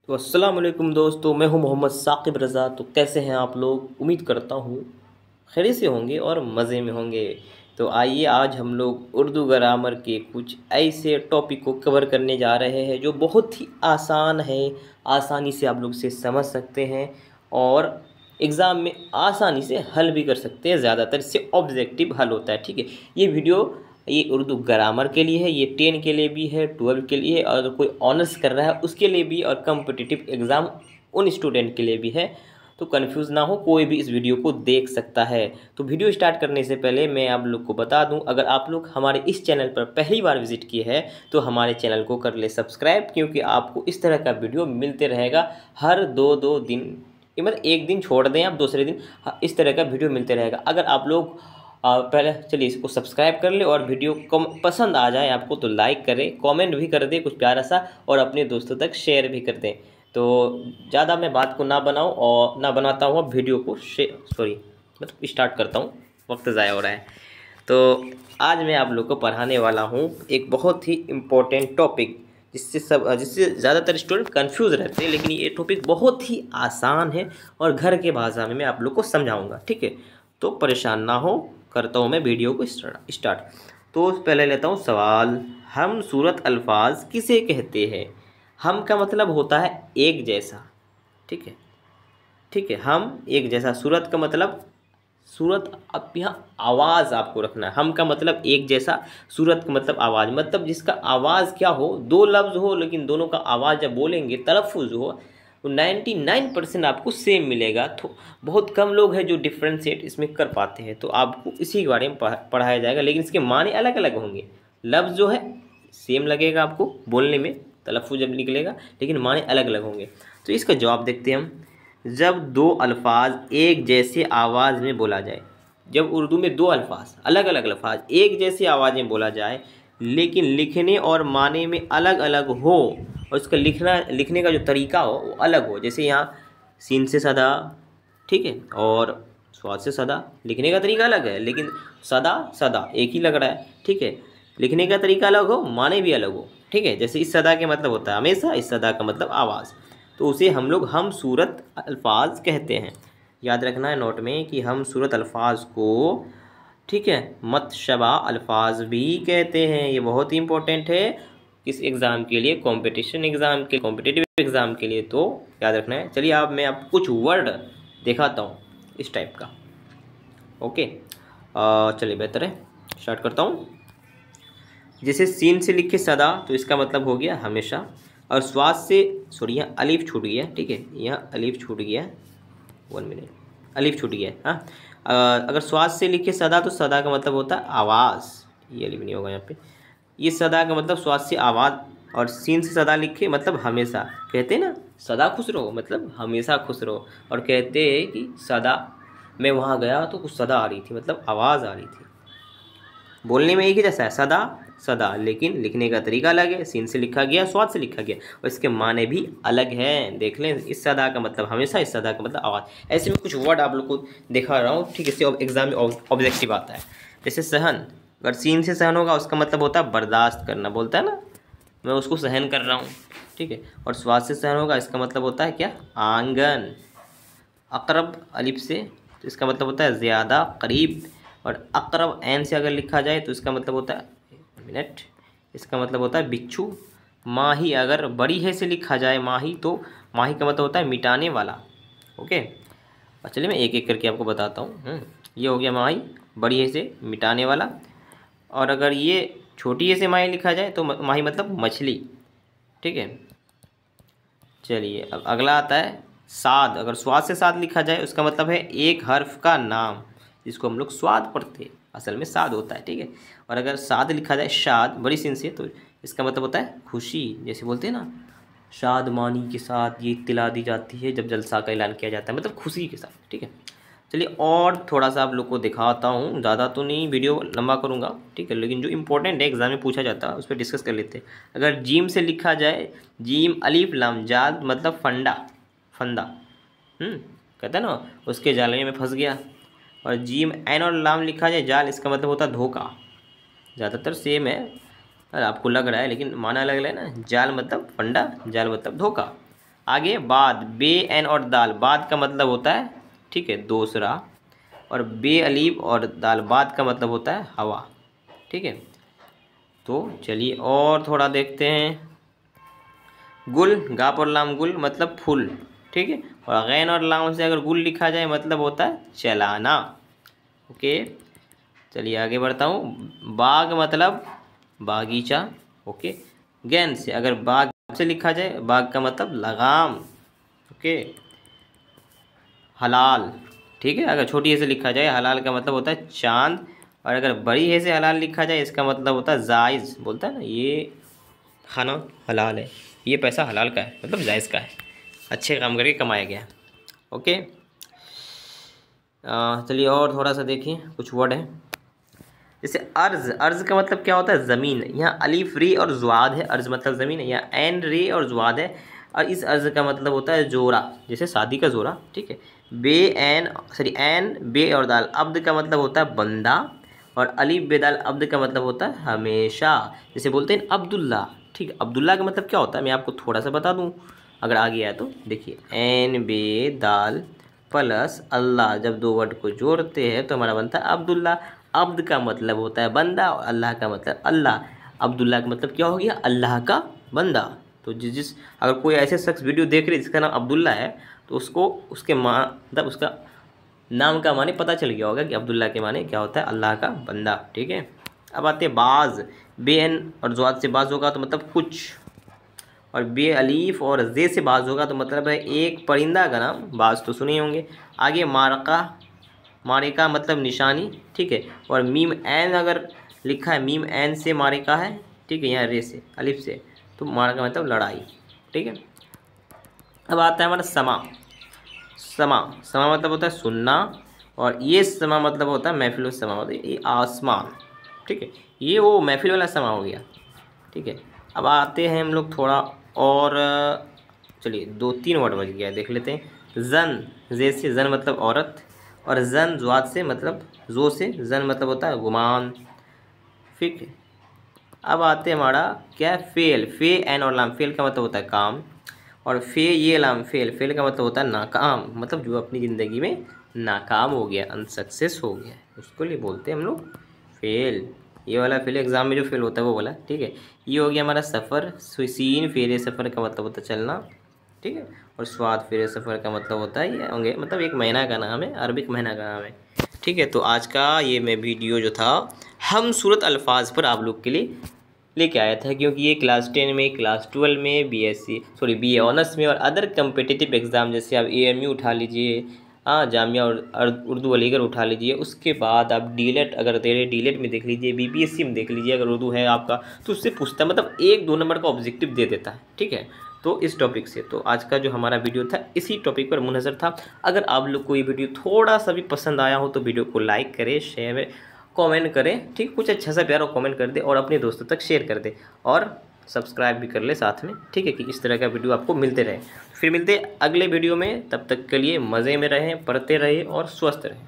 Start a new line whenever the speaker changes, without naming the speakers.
तो अस्सलाम वालेकुम दोस्तों, मैं हूं मोहम्मद साकिब रज़ा। तो कैसे हैं आप लोग? उम्मीद करता हूं खैरियत से होंगे और मज़े में होंगे। तो आइए आज हम लोग उर्दू ग्रामर के कुछ ऐसे टॉपिक को कवर करने जा रहे हैं जो बहुत ही आसान है, आसानी से आप लोग से समझ सकते हैं और एग्ज़ाम में आसानी से हल भी कर सकते हैं। ज़्यादातर इससे ऑब्जेक्टिव हल होता है। ठीक है, ये उर्दू ग्रामर के लिए है, ये 10 के लिए भी है, 12 के लिए है, और कोई ऑनर्स कर रहा है उसके लिए भी, और कम्पिटिटिव एग्ज़ाम उन स्टूडेंट के लिए भी है। तो कन्फ्यूज़ ना हो, कोई भी इस वीडियो को देख सकता है। तो वीडियो स्टार्ट करने से पहले मैं आप लोग को बता दूं, अगर आप लोग हमारे इस चैनल पर पहली बार विजिट किए हैं तो हमारे चैनल को कर ले सब्सक्राइब, क्योंकि आपको इस तरह का वीडियो मिलते रहेगा हर दो दिन। मतलब एक दिन छोड़ दें आप, दूसरे दिन इस तरह का वीडियो मिलते रहेगा। अगर आप लोग पहले चलिए इसको सब्सक्राइब कर ले, और वीडियो कम पसंद आ जाए आपको तो लाइक करें, कमेंट भी कर दें कुछ प्यारा सा, और अपने दोस्तों तक शेयर भी कर दें। तो ज़्यादा मैं बात को ना बनाऊं और ना बनाता हूँ, अब वीडियो को मतलब स्टार्ट करता हूँ, वक्त ज़ाया हो रहा है। तो आज मैं आप लोग को पढ़ाने वाला हूँ एक बहुत ही इम्पोर्टेंट टॉपिक, जिससे ज़्यादातर स्टूडेंट कंफ्यूज रहते हैं, लेकिन ये टॉपिक बहुत ही आसान है और घर के भाषा में मैं आप लोग को समझाऊंगा। ठीक है, तो परेशान ना हो, करता हूँ मैं वीडियो को स्टार्ट। तो पहले लेता हूँ सवाल, हम सूरत अल्फाज किसे कहते हैं? हम का मतलब होता है एक जैसा। ठीक है, ठीक है, हम एक जैसा। सूरत का मतलब, सूरत, अब यहाँ आवाज़ आपको रखना है। हम का मतलब एक जैसा, सूरत का मतलब आवाज़, मतलब जिसका आवाज़ क्या हो, दो लफ्ज़ हो लेकिन दोनों का आवाज़ जब बोलेंगे तलफ़ुज़ हो, तो 99% आपको सेम मिलेगा। तो बहुत कम लोग हैं जो डिफ्रेंशिएट इसमें कर पाते हैं, तो आपको इसी के बारे में पढ़ाया जाएगा, लेकिन इसके माने अलग अलग होंगे। लफ्ज़ जो है सेम लगेगा आपको बोलने में, तलफ़ुज़ जब निकलेगा, लेकिन माने अलग अलग होंगे। तो इसका जवाब देखते हैं हम। जब दो अल्फाज एक जैसे आवाज़ में बोला जाए, जब उर्दू में दो अल्फाज, अलग अलग अल्फाज एक जैसी आवाज़ में बोला जाए, लेकिन लिखने और माने में अलग अलग हो, और उसका लिखने का जो तरीका हो वो अलग हो। जैसे यहाँ सीन से सदा, ठीक है, और स्वाद से सदा, लिखने का तरीका अलग है, लेकिन सदा सदा एक ही लग रहा है। ठीक है, लिखने का तरीका अलग हो, माने भी अलग हो। ठीक है, जैसे इस सदा के मतलब होता है हमेशा, इस सदा का मतलब आवाज़, तो उसे हम लोग हम सूरत अल्फाज कहते हैं। याद रखना है नोट में कि हम सूरत अल्फाज को, ठीक है, मतशबा अल्फाज भी कहते हैं। ये बहुत ही इंपॉर्टेंट है किस एग्ज़ाम के लिए, कंपटीशन एग्ज़ाम के, कॉम्पिटिटिव एग्ज़ाम के लिए, तो याद रखना है। चलिए अब मैं आपको कुछ वर्ड दिखाता हूँ इस टाइप का। ओके, चलिए बेहतर है, स्टार्ट करता हूँ। जैसे सीन से लिखे सदा, तो इसका मतलब हो गया हमेशा, और स्वाद से, सॉरी यहाँ अलीफ छूट गया। ठीक है, यहाँ अलीफ छूट गया, 1 मिनट, अलीफ छूट गया। हाँ, अगर स्वाद से लिखे सदा, तो सदा का मतलब होता है आवाज़, ये अलीफ नहीं होगा यहाँ पे। ये सदा का मतलब स्वाद से आवाज़, और सीन से सदा लिखे मतलब हमेशा। कहते हैं ना सदा खुश रहो, मतलब हमेशा खुश रहो। और कहते हैं कि सदा, मैं वहाँ गया तो कुछ सदा आ रही थी, मतलब आवाज़ आ रही थी। बोलने में एक ही जैसा है, सदा सदा, लेकिन लिखने का तरीका अलग है। सीन से लिखा गया, स्वाद से लिखा गया, और इसके माने भी अलग हैं। देख लें, इस सदा का मतलब हमेशा, इस सदा का मतलब आवाज़। ऐसे में कुछ वर्ड आप लोग को दिखा रहा हूँ, ठीक है, इससे एग्जाम में ऑब्जेक्टिव आता है। जैसे सहन, अगर सीन से सहन होगा उसका मतलब होता है बर्दाश्त करना, बोलता है ना मैं उसको सहन कर रहा हूँ। ठीक है, और स्वाद से सहन होगा, इसका मतलब होता है क्या, आंगन। अकरब अलिफ से, तो इसका मतलब होता है ज़्यादा, करीब। और अकरब ऐन से अगर लिखा जाए तो इसका मतलब होता है, मिनट, इसका मतलब होता है बिच्छू। माही अगर बड़ी है से लिखा जाए, माही, तो माही का मतलब होता है मिटाने वाला। ओके, और चलिए मैं एक एक करके आपको बताता हूँ। ये हो गया माही, बड़ी है से मिटाने वाला। और अगर ये छोटी है से माही लिखा जाए तो माही मतलब मछली। ठीक है, चलिए अब अगला आता है साद। अगर स्वाद से साद लिखा जाए उसका मतलब है एक हर्फ का नाम, जिसको हम लोग स्वाद पढ़ते हैं, असल में साद होता है। ठीक है, और अगर साद लिखा जाए, शाद बड़ी सिन से, तो इसका मतलब होता है खुशी। जैसे बोलते हैं ना, शादमानी के साथ ये इत्तला दी जाती है जब जलसा का ऐलान किया जाता है, मतलब खुशी के साथ। ठीक है, चलिए और थोड़ा सा आप लोग को दिखाता हूँ, ज़्यादा तो नहीं वीडियो लंबा करूँगा। ठीक है, लेकिन जो इंपॉर्टेंट है एग्जाम में पूछा जाता है उस पर डिस्कस कर लेते हैं। अगर जीम से लिखा जाए, जीम अलीफ लाम जाल मतलब फंडा, फंदा, कहते हैं ना उसके जाल में फंस गया। और जीम ऐन और लाम लिखा जाए, जाल, इसका मतलब होता है धोखा। ज़्यादातर सेम है, आपको लग रहा है, लेकिन माना अलग अलग है ना। जाल मतलब फंडा, जाल मतलब धोखा। आगे बाद, बे एन और दाल, बाद का मतलब होता है, ठीक है, दूसरा, और बे अलीफ और दाल, बाद का मतलब होता है हवा, ठीक है। तो चलिए और थोड़ा देखते हैं। गुल, गाप और लाम गुल मतलब फूल, ठीक है, और गैन और लाम से अगर गुल लिखा जाए मतलब होता है चलाना। ओके, चलिए आगे बढ़ता हूँ। बाग मतलब बागीचा, ओके। गैन से अगर बाग से लिखा जाए, बाग का मतलब लगाम, ओके। हलाल, ठीक है, अगर छोटी ए से लिखा जाए, हलाल का मतलब होता है चांद, और अगर बड़ी ए से हलाल लिखा जाए इसका मतलब होता है जायज़, बोलता है ना ये खाना हलाल है, ये पैसा हलाल का है, मतलब जायज़ का है, अच्छे काम करके कमाया गया है। ओके, चलिए और थोड़ा सा देखिए, कुछ वर्ड है जैसे अर्ज़। अर्ज़ का मतलब क्या होता है, ज़मीन। यहाँ अलीफ रे और ज़्वाद है, अर्ज़ मतलब ज़मीन है। यहाँ एन रे और ज़्वाद है, और इस अर्ज़ का मतलब होता है जोड़ा, जैसे शादी का जोड़ा, ठीक है। बे एन सॉरी एन बे और दाल, अब्द का मतलब होता है बंदा, और अलीफ बे दाल अब्द का मतलब होता है हमेशा, जैसे बोलते हैं अब्दुल्ला, ठीक है। अब्दुल्ला का मतलब क्या होता है मैं आपको थोड़ा सा बता दूँ अगर आ गया है तो। देखिए एन बे दाल प्लस अल्लाह, जब दो वर्ड को जोड़ते हैं तो हमारा बनता है अब्दुल्ला। अब्द का मतलब होता है बंदा, और अल्लाह का मतलब अल्लाह। अब्दुल्ला का मतलब क्या हो गया, अल्लाह का बंदा। तो जिस अगर कोई ऐसे शख्स वीडियो देख रहे जिसका नाम अब्दुल्ला है, तो उसको उसके मतलब उसका नाम का माने पता चल गया होगा कि अब्दुल्ला के माने क्या होता है, अल्लाह का बंदा, ठीक है। अब आते हैं बाज, बे एन और ज़्वाद से बाज होगा तो मतलब कुछ, और बे अलीफ और जे से बाज होगा तो मतलब है एक परिंदा का नाम, बाज तो सुने होंगे। आगे मारका, मारिका मतलब निशानी, ठीक है, और मीम एन अगर लिखा है, मीम एन से मारिका है, ठीक है, यहाँ रे से अलिफ से, तो मारिका मतलब लड़ाई, ठीक है। अब आता है हमारा समा। समा, समा मतलब होता है सुनना, और ये समा मतलब होता है महफिल समा, मतलब ये आसमान, ठीक है, ये वो महफिल वाला समा हो गया, ठीक है। अब आते हैं हम लोग थोड़ा और, चलिए 2-3 वर्ड बच गया देख लेते हैं। जन, जे से जन मतलब औरत, और जन ज़्वाद से मतलब जो से जन मतलब होता है गुमान, ठीक है। अब आते हैं हमारा क्या, फेल, फे एन और लाम, फेल का मतलब होता है काम, और फे ये लाम फेल, फेल का मतलब होता है नाकाम, मतलब जो अपनी ज़िंदगी में नाकाम हो गया, अनसक्सेस हो गया, उसको लिए बोलते हैं हम लोग फेल। ये वाला फेल एग्ज़ाम में जो फेल होता है वो वाला, ठीक है। ये हो गया हमारा सफ़र, सीन फेरे सफ़र का मतलब होता है चलना, ठीक है, और स्वाद फेरे सफ़र का मतलब होता है ये होंगे, मतलब एक महीना का नाम है, अरबिक महीना का नाम है, ठीक है। तो आज का ये मैं वीडियो जो था हम सूरत अल्फाज पर आप लोग के लिए लेके आया था, क्योंकि ये क्लास 10 में, क्लास 12 में, BA ऑनर्स में, और अदर कम्पिटिटिव एग्ज़ाम जैसे आप AMU उठा लीजिए, हाँ, जामिया और उर्दू अलीगढ़ उठा लीजिए, उसके बाद आप डीलेट अगर दे रहे डीलेट में देख लीजिए, BPSC में देख लीजिए, अगर उर्दू है आपका तो उससे पूछता है, मतलब 1-2 नंबर का ऑब्जेक्टिव दे देता है, ठीक है। तो इस टॉपिक से, तो आज का जो हमारा वीडियो था इसी टॉपिक पर मुनहसर था। अगर आप लोग को ये वीडियो थोड़ा सा भी पसंद आया हो तो वीडियो को लाइक करें, शेयर कमेंट करें, ठीक, कुछ अच्छा सा प्यारा कमेंट कर दे और अपने दोस्तों तक शेयर कर दे, और सब्सक्राइब भी कर ले साथ में, ठीक है, कि इस तरह का वीडियो आपको मिलते रहे। फिर मिलते अगले वीडियो में, तब तक के लिए मज़े में रहें, पढ़ते रहें और स्वस्थ रहें।